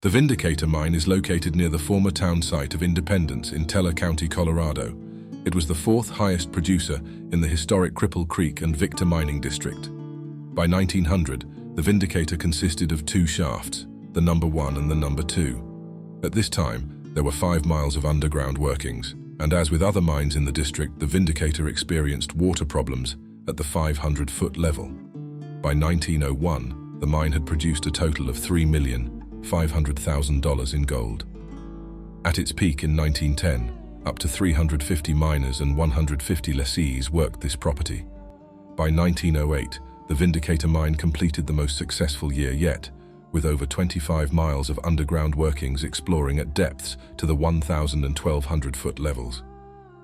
The Vindicator mine is located near the former town site of Independence in Teller County, Colorado. It was the fourth highest producer in the historic Cripple Creek and Victor mining district. By 1900, the Vindicator consisted of two shafts, the number 1 and the number 2. At this time, there were 5 miles of underground workings, and as with other mines in the district, the Vindicator experienced water problems at the 500-foot level. By 1901, the mine had produced a total of $3,500,000 in gold. At its peak in 1910, up to 350 miners and 150 lessees worked this property. By 1908, the Vindicator mine completed the most successful year yet, with over 25 miles of underground workings exploring at depths to the 1,000 and 1,200-foot levels.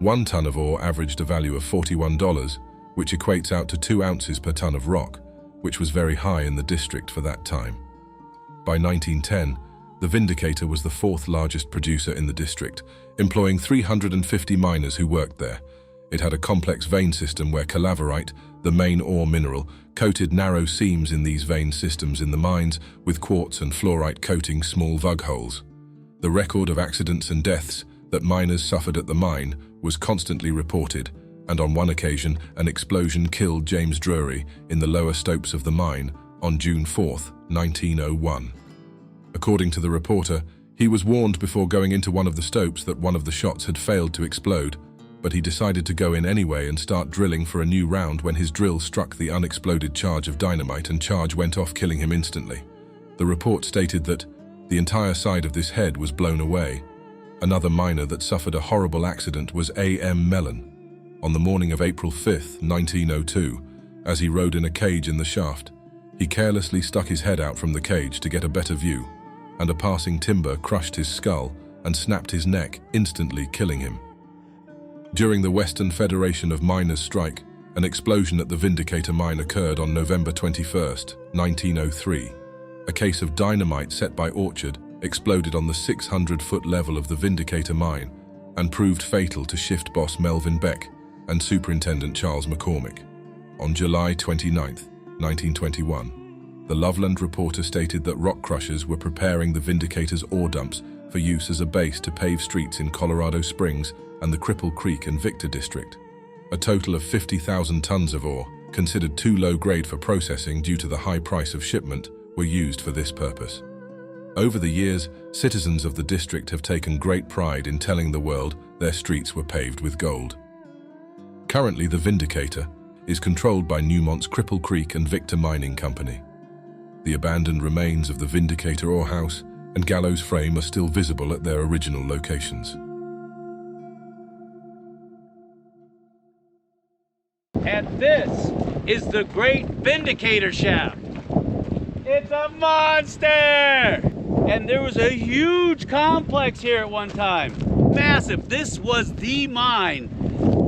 1 ton of ore averaged a value of $41, which equates out to 2 ounces per ton of rock, which was very high in the district for that time. By 1910, the Vindicator was the 4th largest producer in the district, employing 350 miners who worked there. It had a complex vein system where calaverite, the main ore mineral, coated narrow seams in these vein systems in the mines, with quartz and fluorite coating small vug holes. The record of accidents and deaths that miners suffered at the mine was constantly reported, and on one occasion an explosion killed James Drury in the lower stopes of the mine on June 4, 1901. According to the reporter, he was warned before going into one of the stopes that one of the shots had failed to explode, but he decided to go in anyway and start drilling for a new round when his drill struck the unexploded charge of dynamite and charge went off, killing him instantly. The report stated that the entire side of this head was blown away. Another miner that suffered a horrible accident was A.M. Mellon. On the morning of April 5, 1902, as he rode in a cage in the shaft, he carelessly stuck his head out from the cage to get a better view, and a passing timber crushed his skull and snapped his neck, instantly killing him. During the Western Federation of Miners strike, an explosion at the Vindicator mine occurred on November 21, 1903. A case of dynamite set by Orchard exploded on the 600-foot level of the Vindicator mine and proved fatal to shift boss Melvin Beck and Superintendent Charles McCormick. On July 29, 1921, the Loveland Reporter stated that rock crushers were preparing the Vindicator's ore dumps for use as a base to pave streets in Colorado Springs and the Cripple Creek and Victor district. A total of 50,000 tons of ore, considered too low grade for processing due to the high price of shipment, were used for this purpose. Over the years, citizens of the district have taken great pride in telling the world their streets were paved with gold. Currently, the Vindicator is controlled by Newmont's Cripple Creek and Victor Mining Company. The abandoned remains of the Vindicator ore house and gallows frame are still visible at their original locations. And this is the Great Vindicator Shaft. It's a monster! And there was a huge complex here at one time. Massive. This was the mine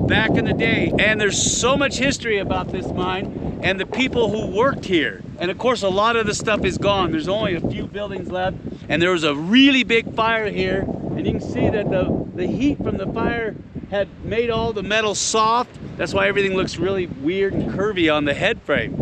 back in the day. And there's so much history about this mine and the people who worked here. And of course, a lot of the stuff is gone. There's only a few buildings left. And there was a really big fire here. And you can see that the heat from the fire had made all the metal soft. That's why everything looks really weird and curvy on the head frame.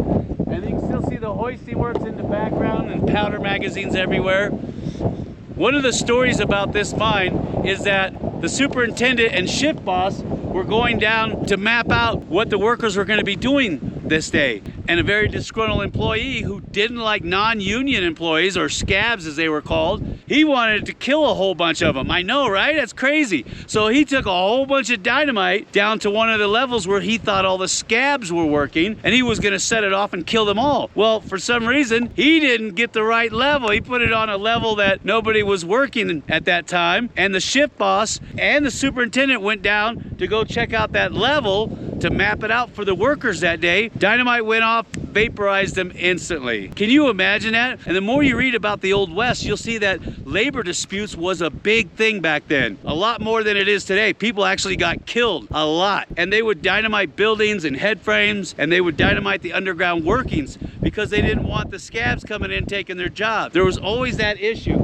And you can still see the hoisting works in the background and powder magazines everywhere. One of the stories about this mine is that the superintendent and shift boss were going down to map out what the workers were going to be doing this day. And a very disgruntled employee who didn't like non-union employees, or scabs as they were called, he wanted to kill a whole bunch of them. I know, right? That's crazy. So he took a whole bunch of dynamite down to one of the levels where he thought all the scabs were working, and he was going to set it off and kill them all. Well, for some reason, he didn't get the right level. He put it on a level that nobody was working at that time, and the shift boss and the superintendent went down to go check out that level to map it out for the workers that day. Dynamite went off, vaporized them instantly. Can you imagine that? And the more you read about the Old West, you'll see that labor disputes was a big thing back then. A lot more than it is today. People actually got killed a lot. And they would dynamite buildings and head frames, and they would dynamite the underground workings because they didn't want the scabs coming in taking their job. There was always that issue.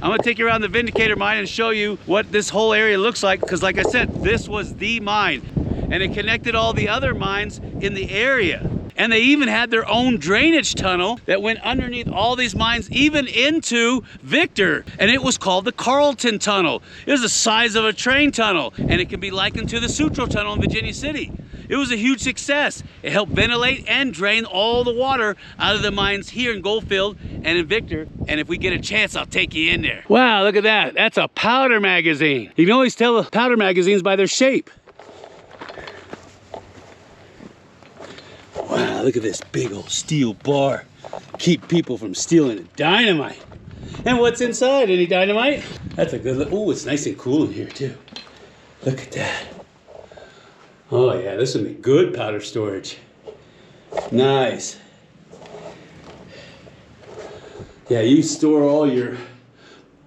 I'm gonna take you around the Vindicator mine and show you what this whole area looks like, because like I said, this was the mine. And it connected all the other mines in the area. And they even had their own drainage tunnel that went underneath all these mines, even into Victor. And it was called the Carlton Tunnel. It was the size of a train tunnel, and it can be likened to the Sutro Tunnel in Virginia City. It was a huge success. It helped ventilate and drain all the water out of the mines here in Goldfield and in Victor. And if we get a chance, I'll take you in there. Wow, look at that. That's a powder magazine. You can always tell the powder magazines by their shape. Wow, look at this big old steel bar. Keep people from stealing the dynamite. And what's inside? Any dynamite? That's a good look. Oh, it's nice and cool in here too. Look at that. Oh yeah, this would be good powder storage. Nice. Yeah, you store all your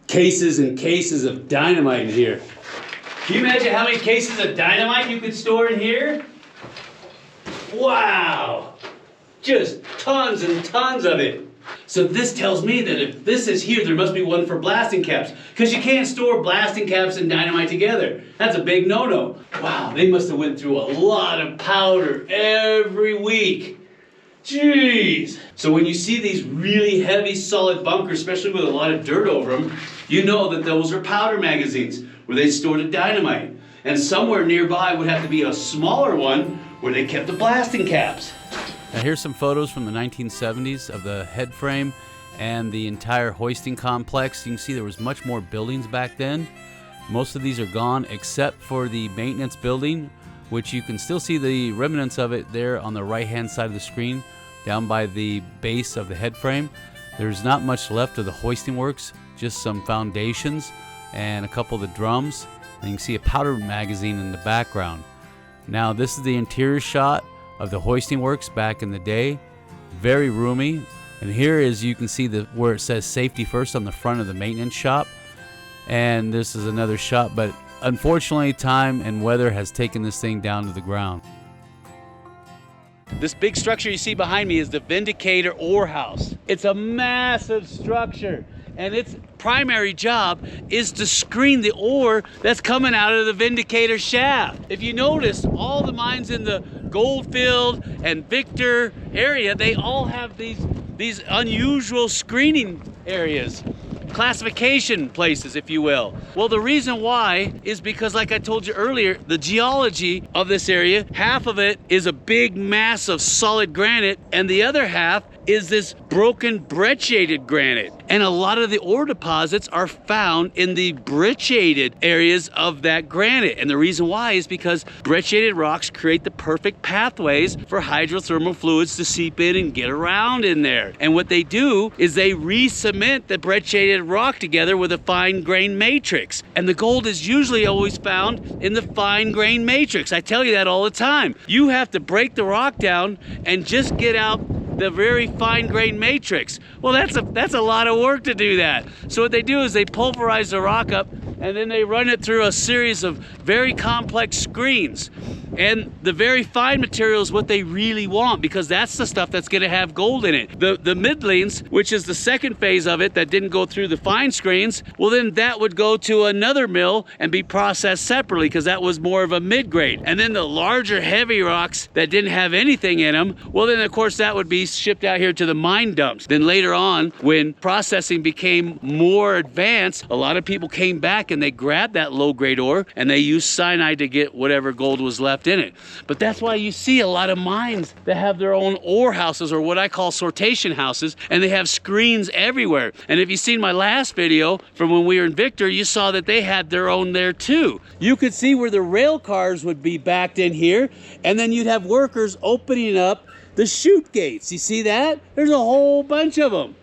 cases and cases of dynamite in here. Can you imagine how many cases of dynamite you could store in here? Wow! Just tons and tons of it. So this tells me that if this is here, there must be one for blasting caps, because you can't store blasting caps and dynamite together. That's a big no-no. Wow, they must have went through a lot of powder every week. Jeez. So when you see these really heavy solid bunkers, especially with a lot of dirt over them, you know that those are powder magazines where they store the dynamite. And somewhere nearby would have to be a smaller one where they kept the blasting caps. Now here's some photos from the 1970s of the head frame and the entire hoisting complex. You can see there was much more buildings back then. Most of these are gone except for the maintenance building, which you can still see the remnants of it there on the right hand side of the screen down by the base of the head frame. There's not much left of the hoisting works, just some foundations and a couple of the drums. And you can see a powder magazine in the background. Now this is the interior shot of the hoisting works back in the day. Very roomy. And here is, you can see where it says safety first on the front of the maintenance shop. And this is another shot, but unfortunately time and weather has taken this thing down to the ground. This big structure you see behind me is the Vindicator ore house. It's a massive structure, and its primary job is to screen the ore that's coming out of the Vindicator shaft. If you notice, all the mines in the Goldfield and Victor area, they all have these unusual screening areas. Classification places, if you will. Well, the reason why is because, like I told you earlier, the geology of this area, half of it is a big mass of solid granite, and the other half is this broken brecciated granite. And a lot of the ore deposits are found in the brecciated areas of that granite. And the reason why is because brecciated rocks create the perfect pathways for hydrothermal fluids to seep in and get around in there. And what they do is they re-cement the brecciated rock together with a fine grain matrix. And the gold is usually always found in the fine grain matrix. I tell you that all the time. You have to break the rock down and just get out the very fine grain matrix. Well, that's a lot of work to do that. So what they do is they pulverize the rock up, and then they run it through a series of very complex screens. And the very fine material is what they really want, because that's the stuff that's going to have gold in it. The middlings, which is the second phase of it that didn't go through the fine screens, well then that would go to another mill and be processed separately, because that was more of a mid-grade. And then the larger heavy rocks that didn't have anything in them, well then of course that would be shipped out here to the mine dumps. Then later on, when processing became more advanced, a lot of people came back and they grabbed that low-grade ore and they used cyanide to get whatever gold was left in it. But that's why you see a lot of mines that have their own ore houses, or what I call sortation houses, and they have screens everywhere. And if you've seen my last video from when we were in Victor, you saw that they had their own there too. You could see where the rail cars would be backed in here, and then you'd have workers opening up the chute gates. You see that? There's a whole bunch of them.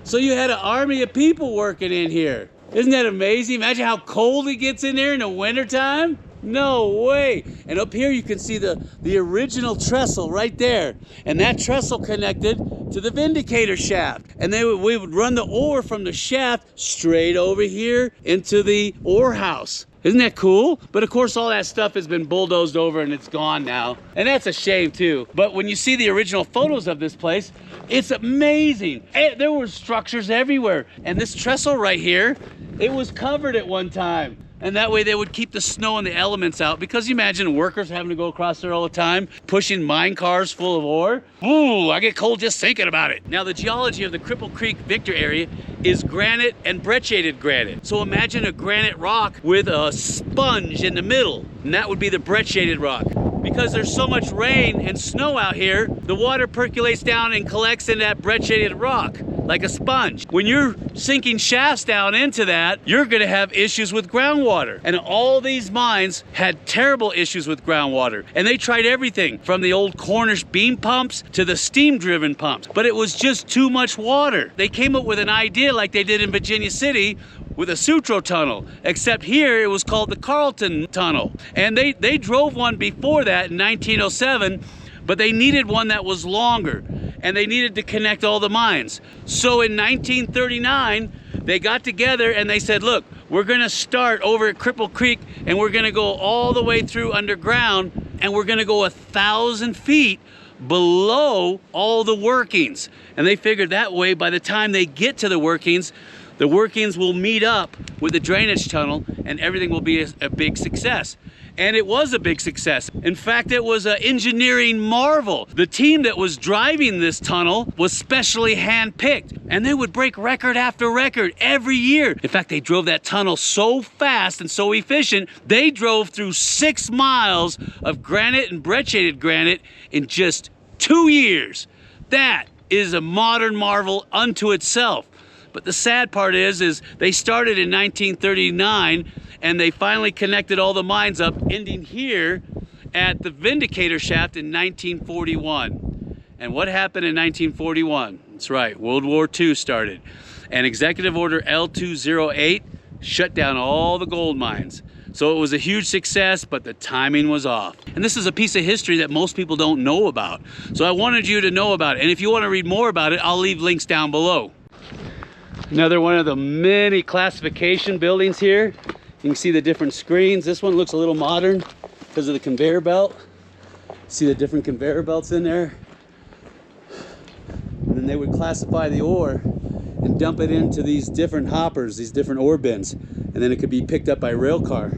So you had an army of people working in here. Isn't that amazing? Imagine how cold it gets in there in the wintertime. No way. And up here you can see the original trestle right there. And that trestle connected to the Vindicator shaft. And we would run the ore from the shaft straight over here into the ore house. Isn't that cool? But of course all that stuff has been bulldozed over and it's gone now. And that's a shame too. But when you see the original photos of this place, it's amazing. There were structures everywhere. And this trestle right here, it was covered at one time. And that way they would keep the snow and the elements out, because you imagine workers having to go across there all the time, pushing mine cars full of ore. Ooh, I get cold just thinking about it. Now the geology of the Cripple Creek Victor area is granite and brecciated granite. So imagine a granite rock with a sponge in the middle, and that would be the brecciated rock. Because there's so much rain and snow out here, the water percolates down and collects in that brecciated rock like a sponge. When you're sinking shafts down into that, you're gonna have issues with groundwater. And all these mines had terrible issues with groundwater. And they tried everything from the old Cornish beam pumps to the steam-driven pumps, but it was just too much water. They came up with an idea like they did in Virginia City with a Sutro tunnel, except here it was called the Carlton Tunnel. And they drove one before that in 1907, but they needed one that was longer, and they needed to connect all the mines. So in 1939, they got together and they said, look, we're gonna start over at Cripple Creek, and we're gonna go all the way through underground, and we're gonna go 1,000 feet below all the workings. And they figured that way, by the time they get to the workings will meet up with the drainage tunnel, and everything will be a big success. And it was a big success. In fact, it was an engineering marvel. The team that was driving this tunnel was specially hand-picked, and they would break record after record every year. In fact, they drove that tunnel so fast and so efficient, they drove through 6 miles of granite and brecciated granite in just 2 years. That is a modern marvel unto itself. But the sad part is they started in 1939, and they finally connected all the mines up, ending here at the Vindicator shaft in 1941. And what happened in 1941? That's right, World War II started. And Executive Order L208 shut down all the gold mines. So it was a huge success, but the timing was off. And this is a piece of history that most people don't know about. So I wanted you to know about it. And if you want to read more about it, I'll leave links down below. Another one of the many classification buildings here. You can see the different screens. This one looks a little modern because of the conveyor belt. See the different conveyor belts in there. And then they would classify the ore and dump it into these different hoppers, these different ore bins. And then it could be picked up by rail car.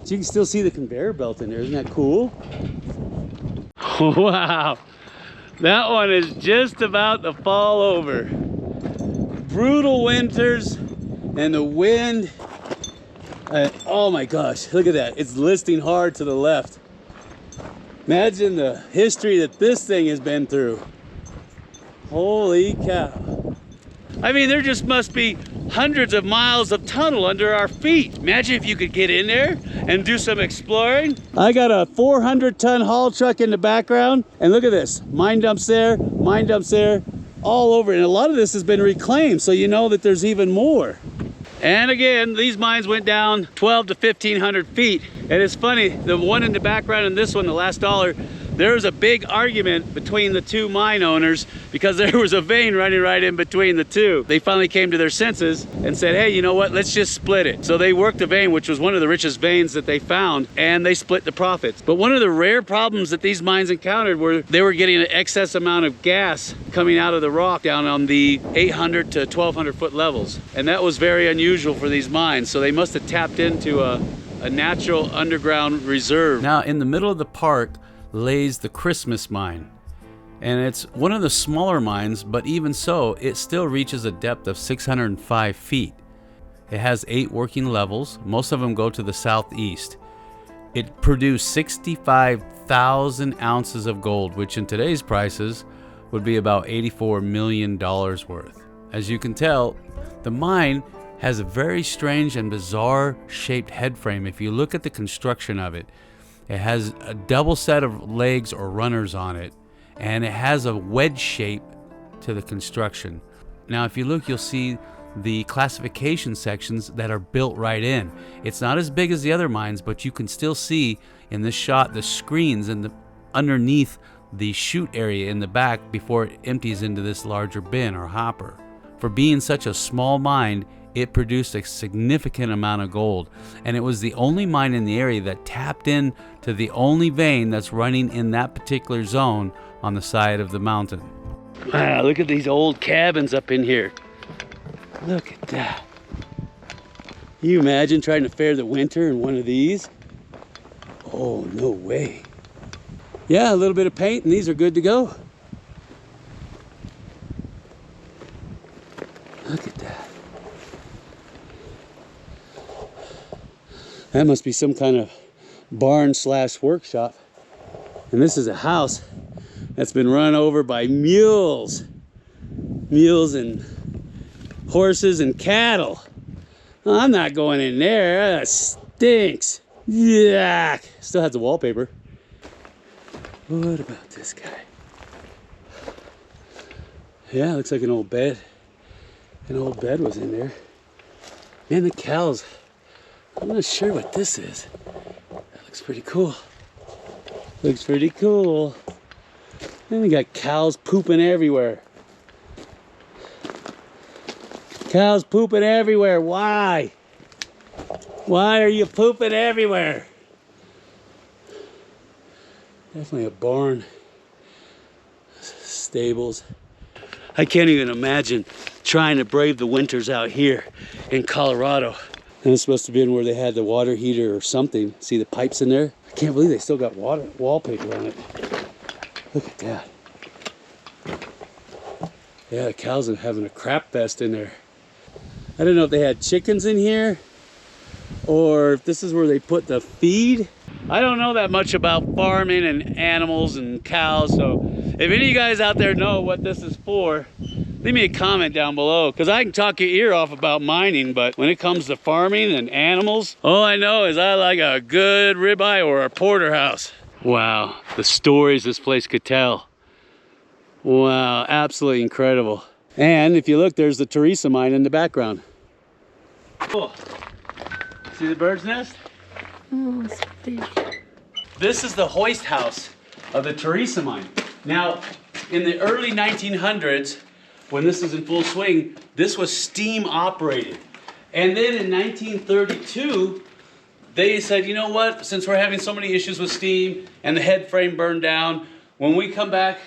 So you can still see the conveyor belt in there. Isn't that cool? Wow. That one is just about to fall over. Brutal winters and the wind. Oh my gosh, look at that. It's listing hard to the left. Imagine the history that this thing has been through. Holy cow. I mean, there just must be hundreds of miles of tunnel under our feet. Imagine if you could get in there and do some exploring. I got a 400-ton haul truck in the background, and look at this. Mine dumps there, all over. And a lot of this has been reclaimed, so you know that there's even more. And again, these mines went down 12 to 1,500 feet. And it's funny, the one in the background and this one, the last dollar, there was a big argument between the two mine owners because there was a vein running right in between the two. They finally came to their senses and said, hey, you know what, let's just split it. So they worked the vein, which was one of the richest veins that they found, and they split the profits. But one of the rare problems that these mines encountered were they were getting an excess amount of gas coming out of the rock down on the 800 to 1,200 foot levels. And that was very unusual for these mines. So they must have tapped into a natural underground reserve. Now, in the middle of the park lays the Christmas mine, and it's one of the smaller mines, but even so it still reaches a depth of 605 feet. It has 8 working levels. Most of them go to the southeast. It produced 65,000 ounces of gold, which in today's prices would be about $84 million worth. As you can tell, the mine has a very strange and bizarre shaped head frame. If you look at the construction of it, it has a double set of legs or runners on it, and it has a wedge shape to the construction. Now, if you look, you'll see the classification sections that are built right in. It's not as big as the other mines, but you can still see in this shot the screens and underneath the chute area in the back before it empties into this larger bin or hopper. For being such a small mine, it produced a significant amount of gold, and it was the only mine in the area that tapped in to the only vein that's running in that particular zone on the side of the mountain. Wow, look at these old cabins up in here. Look at that. Can you imagine trying to fare the winter in one of these? Oh, no way. Yeah, a little bit of paint and these are good to go. Look at that. That must be some kind of barn slash workshop. And this is a house that's been run over by mules. Mules and horses and cattle. I'm not going in there. That stinks. Yuck. Still has the wallpaper. What about this guy? Yeah, looks like an old bed. An old bed was in there. Man, the cows. I'm not sure what this is. That looks pretty cool. Looks pretty cool. And we got cows pooping everywhere. Cows pooping everywhere. Why? Why are you pooping everywhere? Definitely a barn. Stables. I can't even imagine trying to brave the winters out here in Colorado. And it's supposed to be where they had the water heater or something. See the pipes in there? I can't believe they still got wallpaper on it. Look at that. Yeah, the cows are having a crap fest in there. I don't know if they had chickens in here or if this is where they put the feed. I don't know that much about farming and animals and cows, so if any of you guys out there know what this is for, leave me a comment down below, because I can talk your ear off about mining, but when it comes to farming and animals, all I know is I like a good ribeye or a porterhouse. Wow, the stories this place could tell. Wow, absolutely incredible. And if you look, there's the Teresa mine in the background. Cool. See the bird's nest? Oh, it's big. This is the hoist house of the Teresa mine. Now, in the early 1900s, when this was in full swing, this was steam operated. And then in 1932, they said, you know what, since we're having so many issues with steam and the head frame burned down, when we come back,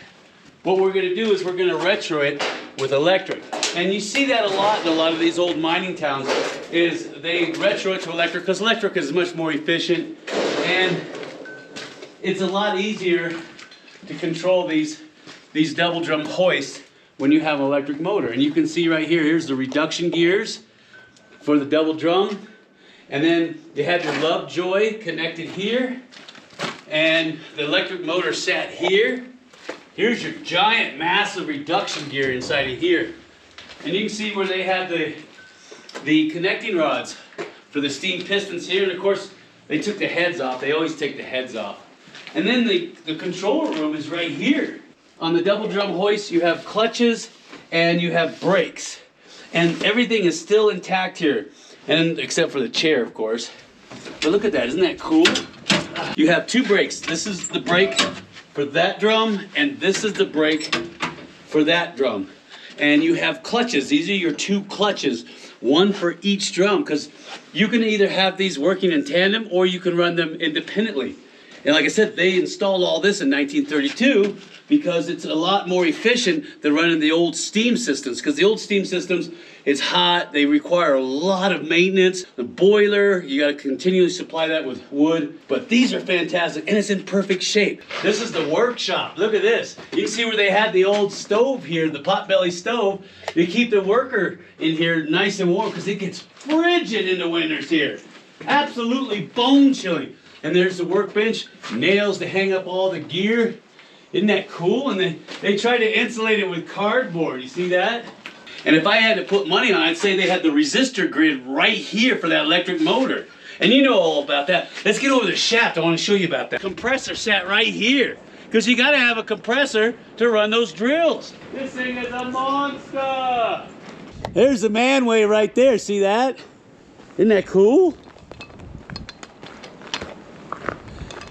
what we're gonna do is we're gonna retro it with electric. And you see that a lot in a lot of these old mining towns, is they retro it to electric, because electric is much more efficient and it's a lot easier to control these double drum hoists when you have an electric motor. And you can see right here, here's the reduction gears for the double drum. And then you have your Lovejoy connected here. And the electric motor sat here. Here's your giant, massive reduction gear inside of here. And you can see where they have the connecting rods for the steam pistons here. And of course, they took the heads off. They always take the heads off. And then the control room is right here. On the double drum hoist, you have clutches and you have brakes. And everything is still intact here. And except for the chair, of course. But look at that, isn't that cool? You have two brakes. This is the brake for that drum, and this is the brake for that drum. And you have clutches. These are your two clutches, one for each drum, because you can either have these working in tandem or you can run them independently. And like I said, they installed all this in 1932 because it's a lot more efficient than running the old steam systems. Because the old steam systems, it's hot, they require a lot of maintenance. The boiler, you gotta continually supply that with wood. But these are fantastic, and it's in perfect shape. This is the workshop, look at this. You can see where they had the old stove here, the potbelly stove. They keep the worker in here nice and warm because it gets frigid in the winters here. Absolutely bone chilling. And there's the workbench, nails to hang up all the gear. Isn't that cool? And they try to insulate it with cardboard. You see that? And if I had to put money on it, I'd say they had the resistor grid right here for that electric motor. And you know all about that. Let's get over the shaft. I want to show you about that. Compressor sat right here. Because you got to have a compressor to run those drills. This thing is a monster. There's the manway right there. See that? Isn't that cool?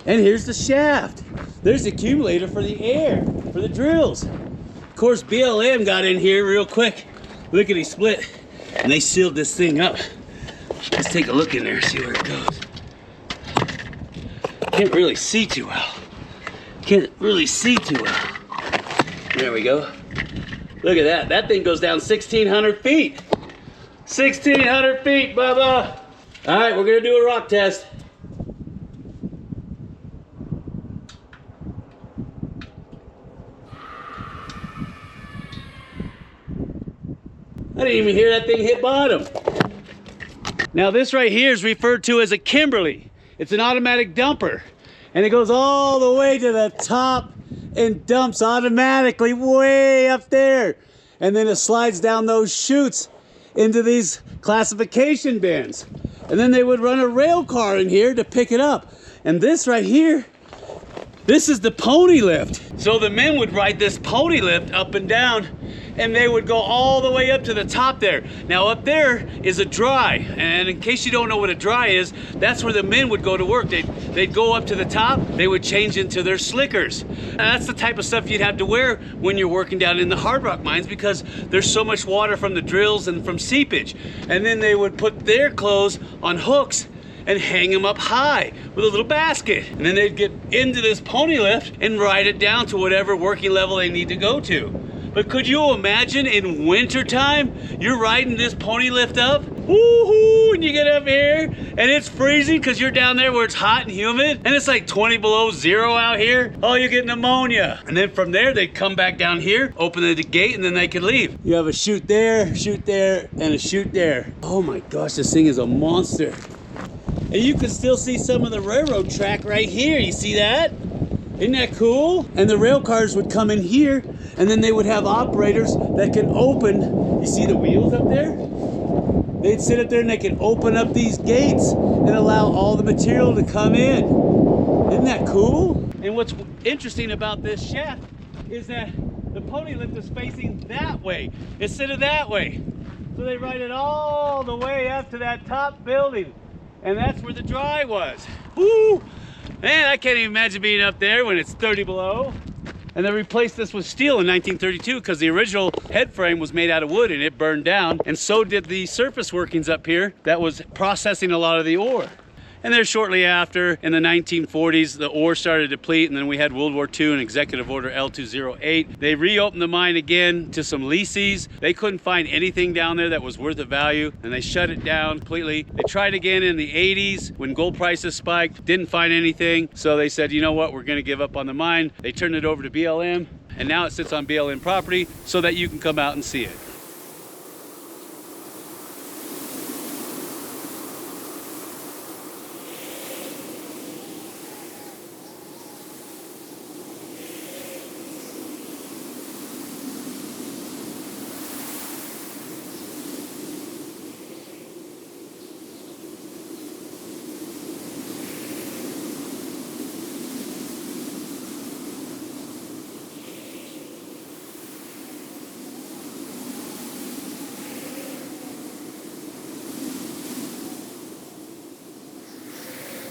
And here's the shaft. There's the accumulator for the air, for the drills. Of course, BLM got in here real quick. Lickety split. And they sealed this thing up. Let's take a look in there, see where it goes. Can't really see too well. Can't really see too well. There we go. Look at that. That thing goes down 1,600 feet. 1,600 feet, Bubba. All right, we're gonna do a rock test. I didn't even hear that thing hit bottom. Now this right here is referred to as a Kimberly. It's an automatic dumper. And it goes all the way to the top and dumps automatically way up there. And then it slides down those chutes into these classification bins. And then they would run a rail car in here to pick it up. And this right here, this is the pony lift. So the men would ride this pony lift up and down, and they would go all the way up to the top there. Now up there is a dry, and in case you don't know what a dry is, that's where the men would go to work. They'd go up to the top, they would change into their slickers. And that's the type of stuff you'd have to wear when you're working down in the hard rock mines, because there's so much water from the drills and from seepage. And then they would put their clothes on hooks and hang them up high with a little basket. And then they'd get into this pony lift and ride it down to whatever working level they need to go to. But could you imagine in winter time, you're riding this pony lift up, woohoo, and you get up here and it's freezing because you're down there where it's hot and humid and it's like 20 below zero out here. Oh, you get pneumonia. And then from there, they'd come back down here, open the gate, and then they could leave. You have a chute there, and a chute there. Oh my gosh, this thing is a monster. And you can still see some of the railroad track right here. You see that? Isn't that cool? And the rail cars would come in here, and then they would have operators that can open, you see the wheels up there? They'd sit up there and they can open up these gates and allow all the material to come in. Isn't that cool? And what's interesting about this shaft is that the pony lift is facing that way instead of that way. So they ride it all the way up to that top building. And that's where the dry was. Woo! Man, I can't even imagine being up there when it's 30 below. And they replaced this with steel in 1932 because the original head frame was made out of wood and it burned down. And so did the surface workings up here that was processing a lot of the ore. And then shortly after, in the 1940s, the ore started to deplete, and then we had World War II and Executive Order L208. They reopened the mine again to some leases. They couldn't find anything down there that was worth of value, and they shut it down completely. They tried again in the 80s when gold prices spiked, didn't find anything, so they said, you know what, we're gonna give up on the mine. They turned it over to BLM, and now it sits on BLM property so that you can come out and see it.